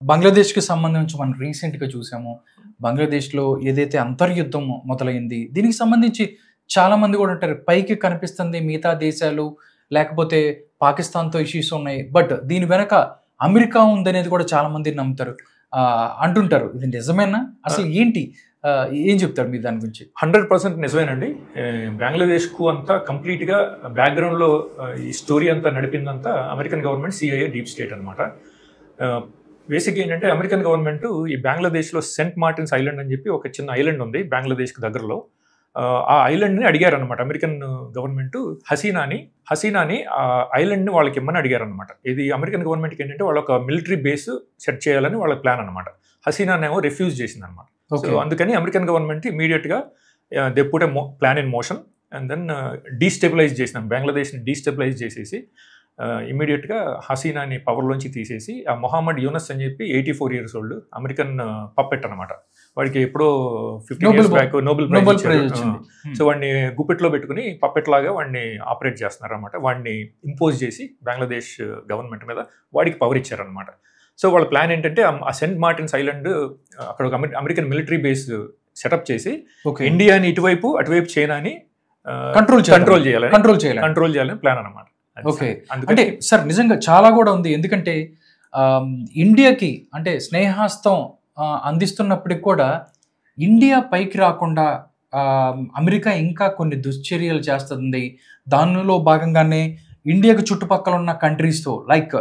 బంగ్లాదేశ్‌కి సంబంధించి మనం రీసెంట్‌గా చూసాము. బంగ్లాదేశ్‌లో ఏదైతే అంతర్యుద్ధం మొదలైంది. దీనికి సంబంధించి చాలామంది గూడా అంటారు. పైకి కనిపిస్తుంది మిగతా దేశాలు, లేకపోతే పాకిస్తాన్‌తో ఇష్యూస్ ఉన్నాయి. బట్ దీని వెనక అమెరికా ఉందనేది కూడా చాలామంది నమ్ముతారు. అంటుంటారు. ఇది నిజమేనా? అసలు ఏంటి? ఏం చెప్తారు మీరు దాని గురించి? 100% నిజమేనండి. బంగ్లాదేశ్‌కు అంతా కంప్లీట్‌గా బ్యాక్‌గ్రౌండ్‌లో ఈ స్టోరీ అంతా నడిపిందంతా American government, CIA, deep state అనమాట. బేసిక్‌గా ఏంటంటే అమెరికన్ గవర్నమెంట్ ఈ బంగ్లాదేశ్‌లో సెయింట్ మార్టిన్స్ ఐలాండ్ అని చెప్పి ఒక చిన్న ఐలాండ్ ఉంది బంగ్లాదేశ్‌కి దగ్గరలో. ఆ ఐలాండ్‌ని అడిగారనమాట అమెరికన్ గవర్నమెంట్ హసీనాని ఆ ఐలాండ్‌ని వాళ్ళకి ఇమ్మని అడిగారనమాట. ఇది అమెరికన్ గవర్నమెంట్‌కి ఏంటంటే వాళ్ళ ఒక మిలిటరీ బేస్ సెట్ చేయాలని వాళ్ళ ప్లాన్ అనమాట. హసీనానేమో రిఫ్యూజ్ చేసిందనమాట. సో అందుకని అమెరికన్ గవర్నమెంట్ ఇమీడియట్‌గా they put a plan in motion and then destabilize చేసినాం బంగ్లాదేశ్ని డీస్టెబిలైజ్ చేసేసి ఇమీడియట్గా హసీనాని పవర్లోంచి తీసేసి ఆ మొహమ్మద్ యూనస్ అని చెప్పి 84 years old అమెరికన్ పప్పెట్ అనమాట. వాడికి ఎప్పుడో 15 years బ్యాక్ నోబెల్ ప్రైజ్ వచ్చింది. సో వాడిని గుప్పెట్లో పెట్టుకుని పప్పెట్ లాగా వాడిని ఆపరేట్ చేస్తున్నారు అనమాట. వాడిని ఇంపోజ్ చేసి బంగ్లాదేశ్ గవర్నమెంట్ మీద వాడికి పవర్ ఇచ్చారనమాట. సో వాళ్ళ ప్లాన్ ఏంటంటే ఆ సెయింట్ మార్టిన్స్ ఐలాండ్ అక్కడ ఒక అమెరికన్ మిలిటరీ బేస్ సెటప్ చేసి ఇండియాని అటువైపు చైనాని కంట్రోల్ చేయాలని ప్లాన్ అనమాట. ఓకే, అంటే సార్ నిజంగా చాలా కూడా ఉంది. ఎందుకంటే ఇండియాకి అంటే స్నేహాస్తం అందిస్తున్నప్పటికి కూడా ఇండియా పైకి రాకుండా అమెరికా ఇంకా కొన్ని దుశ్చర్యలు చేస్తుంది. దానిలో భాగంగానే ఇండియాకు చుట్టుపక్కల ఉన్న కంట్రీస్తో లైక్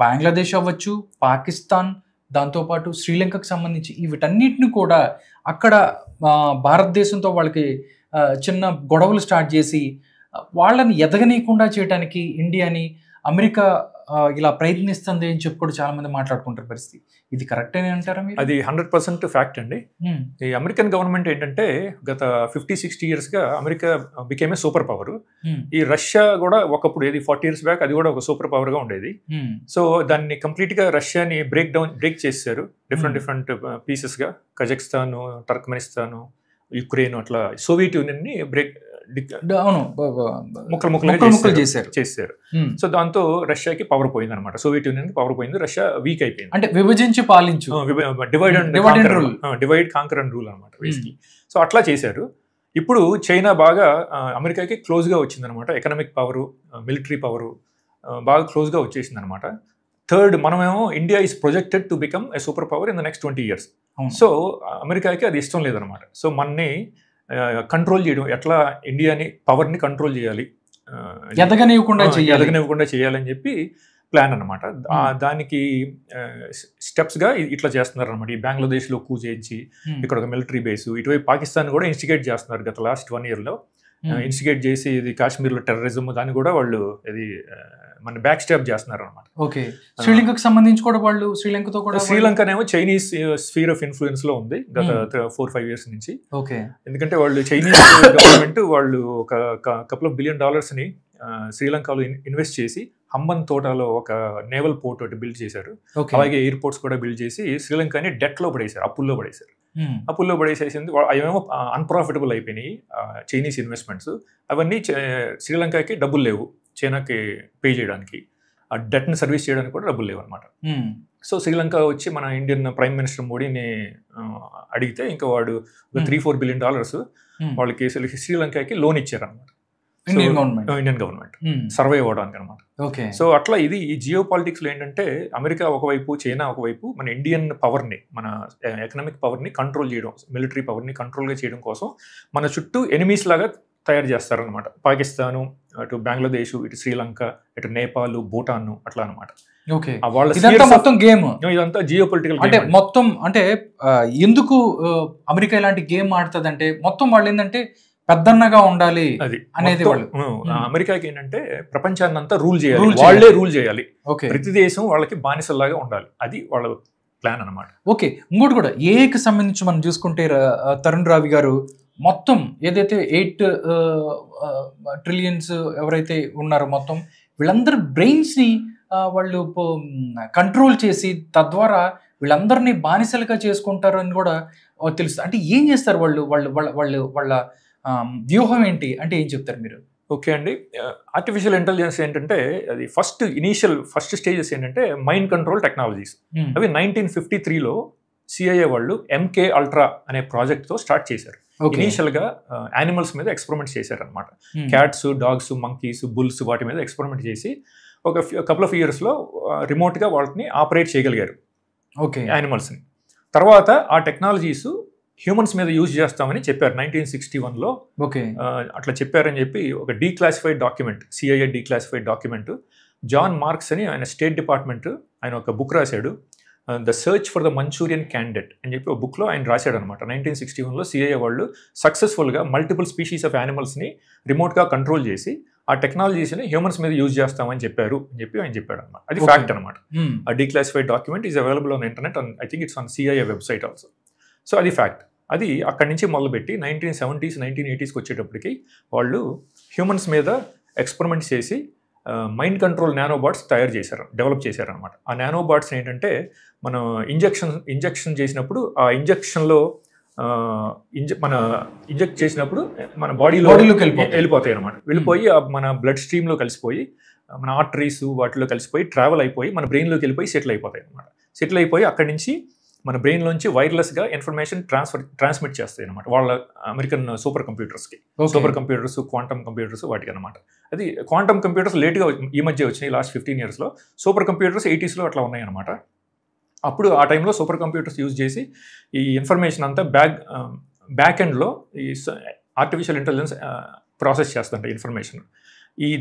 బంగ్లాదేశ్ అవ్వచ్చు, పాకిస్తాన్, దాంతోపాటు శ్రీలంకకు సంబంధించి వీటన్నిటిని కూడా అక్కడ భారతదేశంతో వాళ్ళకి చిన్న గొడవలు స్టార్ట్ చేసి వాళ్ళని ఎదగనీయకుండా చేయడానికి ఇండియాని అమెరికా ఇలా ప్రయత్నిస్తుంది అని చెప్పి కూడా చాలా మంది మాట్లాడుకుంటారు పరిస్థితి. ఇది కరెక్ట్ అని అంటారా మీరు? అది 100% ఫ్యాక్ట్ అండి. ఈ అమెరికన్ గవర్నమెంట్ ఏంటంటే గత 50-60 yearsగా America became a super power. ఈ రష్యా కూడా ఒకప్పుడు 40 years బ్యాక్ అది కూడా ఒక సూపర్ పవర్ గా ఉండేది. సో దాన్ని కంప్లీట్ గా రష్యాని బ్రేక్ చేశారు డిఫరెంట్ పీసెస్ గా. కజకిస్తాన్, టర్క్మెనిస్తాన్, యుక్రెయిన్ అట్లా సోవియట్ యూనియన్ ని ముక్కలు చేశారు. సో దాంతో రష్యాకి పవర్ పోయింది అనమాట. సోవియట్ యూనియన్ కి పవర్ పోయింది, రష్యా వీక్ అయిపోయింది. అంటే విభజించి పాలించు, డివైడ్ కాంకర్ అండ్ రూల్ అనమాట బేసిక్లీ. సో అట్లా చేశారు. ఇప్పుడు చైనా బాగా అమెరికాకి క్లోజ్ గా వచ్చింది అనమాట. ఎకనామిక్ పవర్, మిలిటరీ పవర్ బాగా క్లోజ్ గా వచ్చేసింది అనమాట. థర్డ్, మనమేమో India is projected to become a super power in the next 20 years. So అమెరికాకి అది ఇష్టం లేదనమాట. సో మనని కంట్రోల్ చేయడం, ఎట్లా ఇండియాని పవర్ని కంట్రోల్ చేయాలి, ఎదగనివ్వకుండా చేయాలని చెప్పి ప్లాన్ అనమాట. దానికి స్టెప్స్గా ఇట్లా చేస్తున్నారు అనమాట. ఈ బంగ్లాదేశ్లో కూ చేయించి ఇక్కడ ఒక మిలిటరీ బేసు, ఇటువైపు పాకిస్తాన్ కూడా ఇన్స్టిగేట్ చేస్తున్నారు గత లాస్ట్ 1 yearలో. ఇన్స్టిగేట్ చేసి ఇది కాశ్మీర్లో టెర్రరిజం దాన్ని కూడా వాళ్ళు ఇది మన బ్యాక్ స్టాప్ చేస్తున్నారు అనమాట. ఓకే, శ్రీలంకకు సంబంధించి కూడా వాళ్ళు శ్రీలంకనేమో చైనీస్ స్ఫీర్ ఆఫ్ ఇన్ఫ్లుయెన్స్ లో ఉంది గత 4-5 years నుంచి. ఓకే, ఎందుకంటే వాళ్ళు చైనీస్ గవర్నమెంట్ వాళ్ళు ఒక couple of billion dollars ని శ్రీలంకలో ఇన్వెస్ట్ చేసి హంబన్ తోటలో ఒక నేవల్ పోర్ట్ ఒకటి బిల్డ్ చేశారు. అలాగే ఎయిర్పోర్ట్స్ కూడా బిల్డ్ చేసి శ్రీలంకని డెట్ లో పడేశారు, అప్పుల్లో పడేసేసింది. అవేమో అన్ప్రాఫిటబుల్ అయిపోయినాయి చైనీస్ ఇన్వెస్ట్మెంట్స్. అవన్నీ శ్రీలంకకి డబ్బులు లేవు చైనాకి పే చేయడానికి, ఆ డెట్ని సర్వీస్ చేయడానికి కూడా డబ్బులు లేవు అనమాట. సో శ్రీలంక వచ్చి మన ఇండియన్ ప్రైమ్ మినిస్టర్ మోడీని అడిగితే ఇంకా వాడు $3-4 billion వాళ్ళకి శ్రీలంకకి లోన్ ఇచ్చారనమాట. ఇండియన్ గవర్నమెంట్ సర్వైవ్ అవడానికి అనమాట. సో అట్లా ఇది ఈ జియో పాలిటిక్స్ లో ఏంటంటే అమెరికా ఒకవైపు, చైనా ఒకవైపు మన ఇండియన్ పవర్ని, మన ఎకనామిక్ పవర్ని కంట్రోల్ చేయడం, మిలిటరీ పవర్ని కంట్రోల్గా చేయడం కోసం మన చుట్టూ ఎనిమీస్ లాగా తయారు చేస్తారనమాట. పాకిస్తాను, అటు బంగ్లాదేశ్, ఇటు శ్రీలంక, ఇటు నేపాల్, భూటాన్ అట్లా అనమాట. మొత్తం గేమ్ ఇదంతా జియో పొలిటికల్ అంటే మొత్తం. అంటే ఎందుకు అమెరికా ఇలాంటి గేమ్ ఆడుతుంది అంటే మొత్తం వాళ్ళు ఏంటంటే పెద్దన్నగా ఉండాలి అనేది. వాళ్ళు అమెరికాకి ఏంటంటే ప్రపంచాన్ని అంతా వాళ్ళే రూల్ చేయాలి. ప్రతి దేశం వాళ్ళకి బానిసల్లాగా ఉండాలి, అది వాళ్ళ ప్లాన్ అనమాట. ఓకే, ఇంకోటి కూడా ఏకి సంబంధించి మనం చూసుకుంటే తరుణ్ రావి గారు మొత్తం ఏదైతే 8 trillion ఎవరైతే ఉన్నారో మొత్తం వీళ్ళందరి బ్రెయిన్స్ని వాళ్ళు కంట్రోల్ చేసి తద్వారా వీళ్ళందరినీ బానిసలుగా చేసుకుంటారు అని కూడా తెలుస్తుంది. అంటే ఏం చేస్తారు వాళ్ళు, వాళ్ళ వ్యూహం ఏంటి అంటే ఏం చెప్తారు మీరు? ఓకే అండి. ఆర్టిఫిషియల్ ఇంటెలిజెన్స్ ఏంటంటే అది ఫస్ట్ స్టేజెస్ ఏంటంటే మైండ్ కంట్రోల్ టెక్నాలజీస్. అవి 1953లో సిఐఏ వాళ్ళు ఎంకే అల్ట్రా అనే ప్రాజెక్ట్తో స్టార్ట్ చేశారు. ఇనీషియల్గా యానిమల్స్ మీద ఎక్స్పెరిమెంట్స్ చేశారనమాట. క్యాట్స్, డాగ్స్, మంకీస్, బుల్స్ వాటి మీద ఎక్స్పెరిమెంట్ చేసి ఒక కపుల్ ఆఫ్ ఇయర్స్లో రిమోట్గా వాటిని ఆపరేట్ చేయగలిగారు యానిమల్స్ని. తర్వాత ఆ టెక్నాలజీస్ హ్యూమన్స్ మీద యూజ్ చేస్తామని చెప్పారు 1961లో. అట్లా చెప్పారని చెప్పి ఒక declassified document, CIA declassified document, John Marks అని ఆయన స్టేట్ డిపార్ట్మెంట్ ఆయన ఒక బుక్ రాశాడు, the search for the Manchurian candidate అని చెప్పి ఒక బుక్లో ఆయన రాశాడు అనమాట. 1961లో సిఐఏ వాళ్ళు సక్సెస్ఫుల్గా మల్టిపుల్ స్పీషీస్ ఆఫ్ యానిమల్స్ని రిమోట్గా కంట్రోల్ చేసి ఆ టెక్నాలజీస్ని హ్యూమన్స్ మీద యూజ్ చేస్తామని చెప్పారు అని చెప్పి ఆయన చెప్పాడు అనమాట. అది ఫ్యాక్ట్ అనమాట. ఆ declassified document is available on internet, I think it's on CIA website also. So అది ఫ్యాక్ట్. అది అక్కడి నుంచి మొదలుపెట్టి 1970s 1980sకి వచ్చేటప్పటికి వాళ్ళు హ్యూమన్స్ మీద ఎక్స్పెరిమెంట్స్ చేసి మైండ్ కంట్రోల్ నానోబాట్స్ డెవలప్ చేశారనమాట. ఆ నానోబాట్స్ ఏంటంటే మనం ఇంజెక్షన్ చేసినప్పుడు ఆ ఇంజెక్షన్లో ఇంజెక్ట్ చేసినప్పుడు మన బాడీలోకి వెళ్ళిపోతాయి అనమాట. వెళ్ళిపోయి మన బ్లడ్ స్ట్రీమ్లో కలిసిపోయి మన ఆర్టరీస్ వాటిలో కలిసిపోయి ట్రావెల్ అయిపోయి మన బ్రెయిన్లోకి వెళ్ళిపోయి సెటిల్ అయిపోతాయి అనమాట. సెటిల్ అయిపోయి అక్కడి నుంచి మన బ్రెయిన్లోంచి వైర్లెస్గా ఇన్ఫర్మేషన్ ట్రాన్స్మిట్ చేస్తాయి అనమాట వాళ్ళ అమెరికన్ సూపర్ కంప్యూటర్స్కి. సూపర్ కంప్యూటర్స్, క్వాంటమ్ కంప్యూటర్స్ వాటికి అనమాట. అది క్వాంటమ్ కంప్యూటర్స్ లేట్గా ఈ మధ్య వచ్చినాయి, లాస్ట్ 15 yearsలో. సూపర్ కంప్యూటర్స్ 80sలో అట్లా ఉన్నాయి అనమాట. అప్పుడు ఆ టైంలో సూపర్ కంప్యూటర్స్ యూజ్ చేసి ఈ ఇన్ఫర్మేషన్ అంతా బ్యాక్ ఎండ్లో ఈ ఆర్టిఫిషియల్ ఇంటెలిజెన్స్ ప్రాసెస్ చేస్తుంటాయి ఇన్ఫర్మేషన్.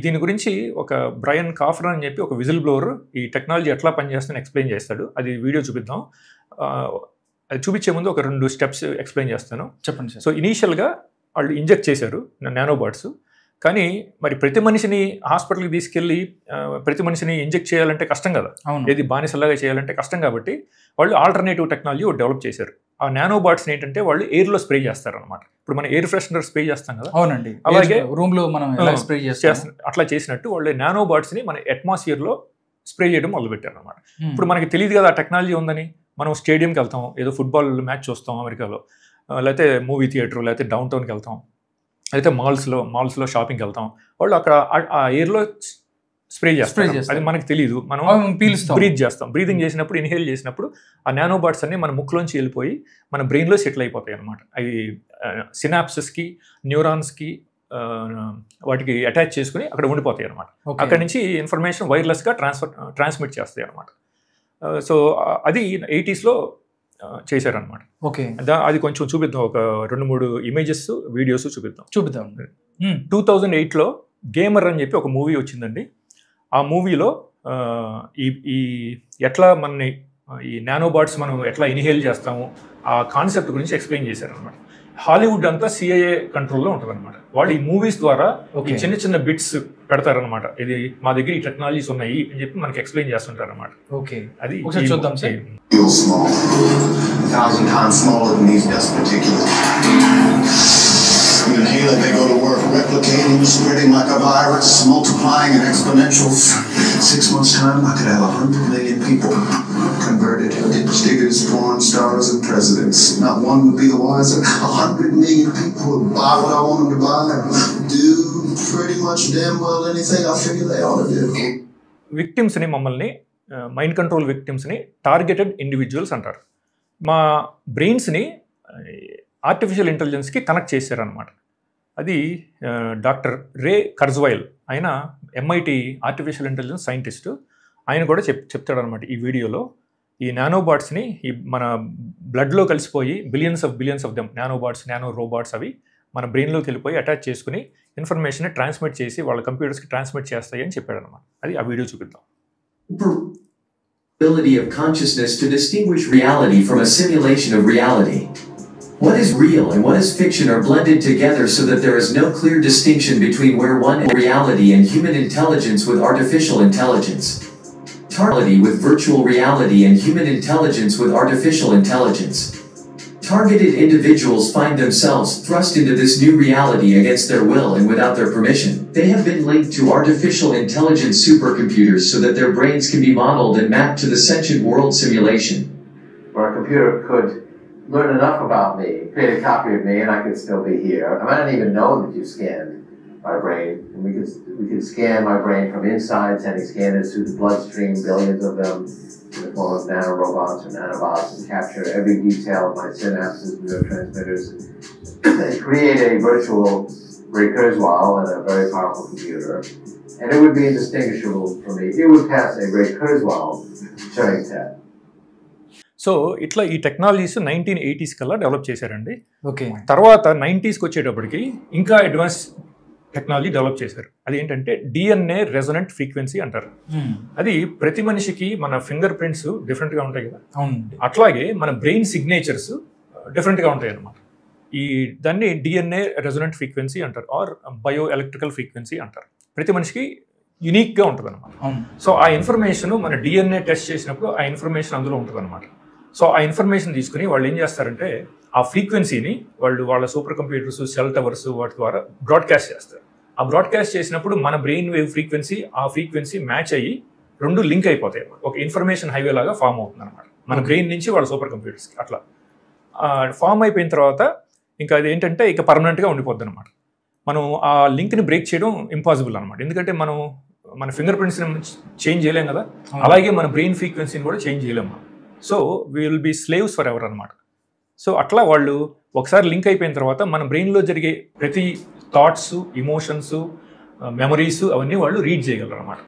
దీని గురించి ఒక బ్రయన్ కాఫ్రన్ అని చెప్పి ఒక విజిల్ బ్లోవర్ ఈ టెక్నాలజీ ఎట్లా పనిచేస్తుందని ఎక్స్ప్లెయిన్ చేస్తాడు. అది వీడియో చూపిద్దాం. అది చూపించే ముందు ఒక 2 స్టెప్స్ ఎక్స్ప్లెయిన్ చేస్తాను, చెప్పండి. సో ఇనీషియల్గా వాళ్ళు ఇంజెక్ట్ చేశారు నానోబాట్స్. కానీ మరి ప్రతి మనిషిని హాస్పిటల్కి తీసుకెళ్ళి ప్రతి మనిషిని ఇంజెక్ట్ చేయాలంటే కష్టం కదా, ఏది బానిసలాగా చేయాలంటే కష్టం. కాబట్టి వాళ్ళు ఆల్టర్నేటివ్ టెక్నాలజీ డెవలప్ చేశారు. ఆ నానోబాట్స్ని ఏంటంటే వాళ్ళు ఎయిర్లో స్ప్రే చేస్తారనమాట. ఇప్పుడు మనం ఎయిర్ ఫ్రెషనర్ స్ప్రే చేస్తాం కదా, అవునండి, అలాగే రూమ్లో మనం స్ప్రే అట్లా చేసినట్టు వాళ్ళు నానోబాట్స్ని మన అట్మాస్ఫియర్లో స్ప్రే చేయడం మొదలుపెట్టారు అనమాట. ఇప్పుడు మనకి తెలియదు కదా ఆ టెక్నాలజీ ఉందని. మనం స్టేడియంకి వెళ్తాం, ఏదో ఫుట్బాల్ మ్యాచ్ చూస్తాం అమెరికాలో, లేకపోతే మూవీ థియేటర్, లేకపోతే డౌన్ టౌన్కి వెళ్తాం, అయితే మాల్స్లో షాపింగ్కి వెళ్తాం. వాళ్ళు అక్కడ ఆ ఎయిర్లో స్ప్రే చేస్తారు. అది మనకి తెలియదు, మనం బ్రీదింగ్ చేసినప్పుడు, ఇన్హేల్ చేసినప్పుడు ఆ నానోబాట్స్ అన్ని మన ముక్కులోంచి వెళ్ళిపోయి మన బ్రెయిన్లో సెటిల్ అయిపోతాయి అనమాట. అవి సినాప్సెస్కి, న్యూరాన్స్కి వాటికి అటాచ్ చేసుకుని అక్కడ ఉండిపోతాయి అనమాట. అక్కడ నుంచి ఇన్ఫర్మేషన్ వైర్లెస్గా ట్రాన్స్మిట్ చేస్తాయి అనమాట. సో అది 80sలో చేశారనమాట. ఓకే, అది కొంచెం చూపిద్దాం, ఒక 2-3 ఇమేజెస్, వీడియోస్ చూపిద్దాం. 2008లో గేమర్ అని చెప్పి ఒక మూవీ వచ్చిందండి. ఆ మూవీలో ఈ ఎట్లా మనని ఈ నానోబాట్స్ మనం ఎట్లా ఇన్హేల్ చేస్తాము ఆ కాన్సెప్ట్ గురించి ఎక్స్ప్లెయిన్ చేశారనమాట. హాలీవుడ్ అంతా సిఐఏ కంట్రోల్లో ఉంటుంది అనమాట. వాళ్ళు ఈ మూవీస్ ద్వారా ఈ చిన్న చిన్న బిట్స్ పెడతారనమాట. ఇది మా దగ్గర ఈ టెక్నాలజీస్ ఉన్నాయి అని చెప్పి మనకి ఎక్స్ప్లెయిన్ చేస్తుంటారు అనమాట. ఓకే, అది చూద్దాం sir. 1,000 times smaller than these dust particulates. You inhale it, they go to work, replicating, spreading like a virus, multiplying in exponentials. 6 months' time, I could have 100 million people converted. Dictators, porn stars, and presidents. Not one would be the wiser. 100 million people would buy what I want them to buy and do pretty much damn well anything I figure they ought to do. విక్టిమ్స్ని, మమ్మల్ని mind control విక్టిమ్స్ని targeted individuals అంటారు. మా బ్రెయిన్స్ని artificial ఇంటెలిజెన్స్కి connect చేశారనమాట. అది doctor రే కర్జ్వైల్, ఆయన MIT artificial intelligence scientist, ఆయన కూడా చెప్తాడనమాట ఈ వీడియోలో. ఈ నానోబాట్స్ని మన బ్లడ్లో కలిసిపోయి billions of them nanobots, nano robots అవి మన బ్రెయిన్లోకి వెళ్ళిపోయి అటాచ్ చేసుకుని ఇన్ఫర్మేషన్ ట్రాన్స్మిట్ చేసి వాళ్ళ కంప్యూటర్స్కి ట్రాన్స్మిట్ చేస్తాయి అని చెప్పాడనమాట. అది ఆ వీడియో చూపిద్దాం. Ability of consciousness to distinguish reality from a simulation of reality. What is real and what is fiction are blended together so that there is no clear distinction between where one is reality and human intelligence with artificial intelligence. Reality with virtual reality and human intelligence with artificial intelligence. Targeted individuals find themselves thrust into this new reality against their will and without their permission. They have been linked to artificial intelligence supercomputers so that their brains can be modeled and mapped to the sentient world simulation. Where a computer could learn enough about me, create a copy of me, and I could still be here. I might not even know that you scanned my brain, and we could scan my brain from inside, sending scanners through the bloodstream, billions of them, in the form of nanorobots or nanobots, and capture every detail of my synapses, neurotransmitters, and create a virtual Ray Kurzweil on a very powerful computer. And it would be indistinguishable from me. It would pass a Ray Kurzweil Turing test. So ఇట్లా ఈ technologies 1980s కల్లా develop చేశారండి. Okay. తర్వాత 90sకి వచ్చేటప్పటికి ఇంకా advance technology develop చేశారు. అది ఏంటంటే DNA రెజొనెంట్ ఫ్రీక్వెన్సీ అంటారు. అది ప్రతి మనిషికి మన ఫింగర్ ప్రింట్స్ డిఫరెంట్గా ఉంటాయి కదా, అవునండి. అట్లాగే మన బ్రెయిన్ సిగ్నేచర్స్ డిఫరెంట్గా ఉంటాయి అన్నమాట. ఈ దాన్ని DNA రెజొనెంట్ ఫ్రీక్వెన్సీ అంటారు, ఆర్ బయో ఎలక్ట్రికల్ ఫ్రీక్వెన్సీ అంటారు. ప్రతి మనిషికి యునిక్గా ఉంటుంది అనమాట. సో ఆ ఇన్ఫర్మేషన్ మన DNA టెస్ట్ చేసినప్పుడు ఆ ఇన్ఫర్మేషన్ అందులో ఉంటుంది అనమాట. సో ఆ ఇన్ఫర్మేషన్ తీసుకుని వాళ్ళు ఏం చేస్తారంటే ఆ ఫ్రీక్వెన్సీని వాళ్ళు వాళ్ళ సూపర్ కంప్యూటర్స్, సెల్ టవర్స్ వాటి ద్వారా బ్రాడ్కాస్ట్ చేస్తారు. ఆ బ్రాడ్కాస్ట్ చేసినప్పుడు మన బ్రెయిన్ వేవ్ ఫ్రీక్వెన్సీ ఆ ఫ్రీక్వెన్సీ మ్యాచ్ అయ్యి రెండు లింక్ అయిపోతాయి. ఒక ఇన్ఫర్మేషన్ హైవే లాగా ఫామ్ అవుతుంది అనమాట మన బ్రెయిన్ నుంచి వాళ్ళ సూపర్ కంప్యూటర్స్కి. అట్లా ఫామ్ అయిపోయిన తర్వాత ఇంకా అది ఏంటంటే ఇక పర్మనెంట్గా ఉండిపోద్ది అనమాట. మనం ఆ లింక్ని బ్రేక్ చేయడం ఇంపాసిబుల్ అనమాట. ఎందుకంటే మనం మన ఫింగర్ ప్రింట్స్ని చేంజ్ చేయలేం కదా, అలాగే మన బ్రెయిన్ ఫ్రీక్వెన్సీని కూడా చేంజ్ చేయలేము. So we will be slaves forever అనమాట. సో అట్లా వాళ్ళు ఒకసారి లింక్ అయిపోయిన తర్వాత మన బ్రెయిన్లో జరిగే ప్రతి థాట్స్, ఇమోషన్స్, మెమరీస్ అవన్నీ వాళ్ళు రీడ్ చేయగలరు అనమాట.